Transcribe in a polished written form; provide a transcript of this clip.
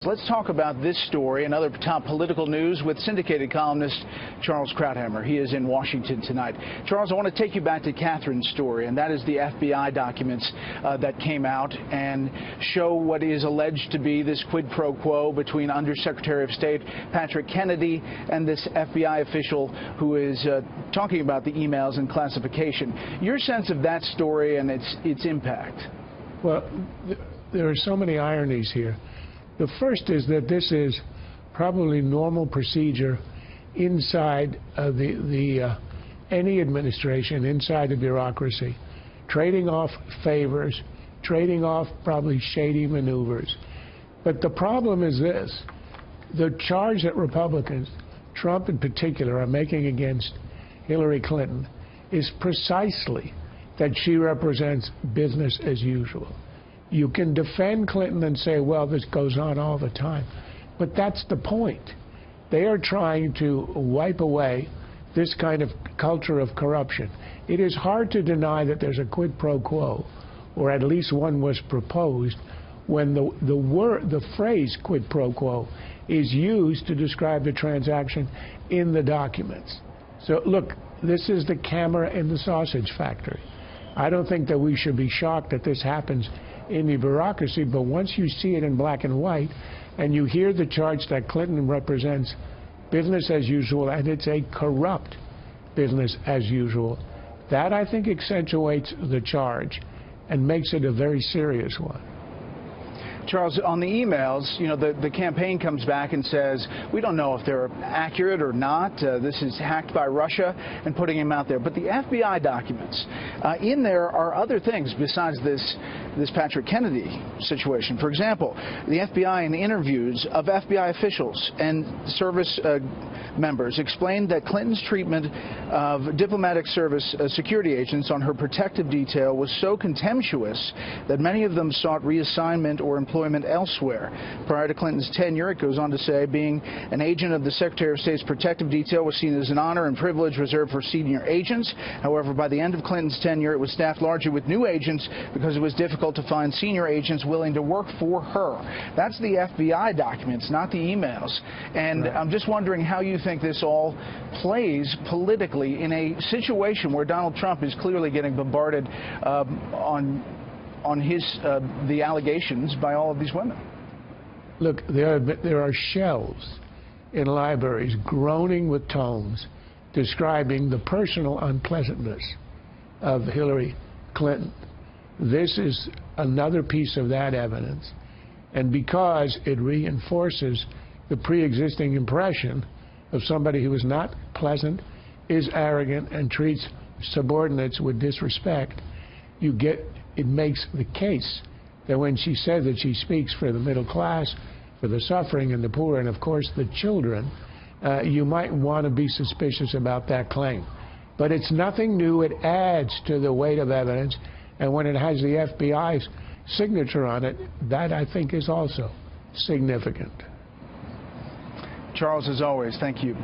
Let's talk about this story and other top political news with syndicated columnist Charles Krauthammer. He is in Washington tonight. Charles, I want to take you back to Catherine's story, and that is the FBI documents that came out and show what is alleged to be this quid pro quo between Undersecretary of State Patrick Kennedy and this FBI official who is talking about the emails and classification. Your sense of that story and its impact? Well, there are so many ironies here. The first is that this is probably normal procedure inside any administration, inside the bureaucracy, trading off favors, trading off probably shady maneuvers. But the problem is this: the charge that Republicans, Trump in particular, are making against Hillary Clinton is precisely that she represents business as usual. You can defend Clinton and say, well, this goes on all the time. But that's the point. They are trying to wipe away this kind of culture of corruption. It is hard to deny that there's a quid pro quo, or at least one was proposed, when the phrase quid pro quo is used to describe the transaction in the documents. So, look, this is the camera in the sausage factory. I don't think that we should be shocked that this happens in the bureaucracy, but once you see it in black and white and you hear the charge that Clinton represents business as usual, and it's a corrupt business as usual, that I think accentuates the charge and makes it a very serious one. Charles, on the emails, you know, the campaign comes back and says, we don't know if they're accurate or not. This is hacked by Russia, and putting him out there. But the FBI documents, in there are other things besides this Patrick Kennedy situation. For example, the FBI in interviews of FBI officials and service members explained that Clinton's treatment of diplomatic service security agents on her protective detail was so contemptuous that many of them sought reassignment or employment elsewhere. Prior to Clinton's tenure, it goes on to say, being an agent of the Secretary of State's protective detail was seen as an honor and privilege reserved for senior agents. However, by the end of Clinton's tenure, it was staffed largely with new agents because it was difficult to find senior agents willing to work for her. That's the FBI documents, not the emails. And right. I'm just wondering how you think this all plays politically in a situation where Donald Trump is clearly getting bombarded on the allegations by all of these women. Look, there are shelves in libraries groaning with tomes describing the personal unpleasantness of Hillary Clinton. This is another piece of that evidence, and because it reinforces the pre-existing impression of somebody who is not pleasant, is arrogant, and treats subordinates with disrespect, it makes the case that when she said that she speaks for the middle class, for the suffering and the poor, and of course the children, you might want to be suspicious about that claim. But it's nothing new. It adds to the weight of evidence, and when it has the FBI's signature on it, that I think is also significant. Charles, as always, thank you.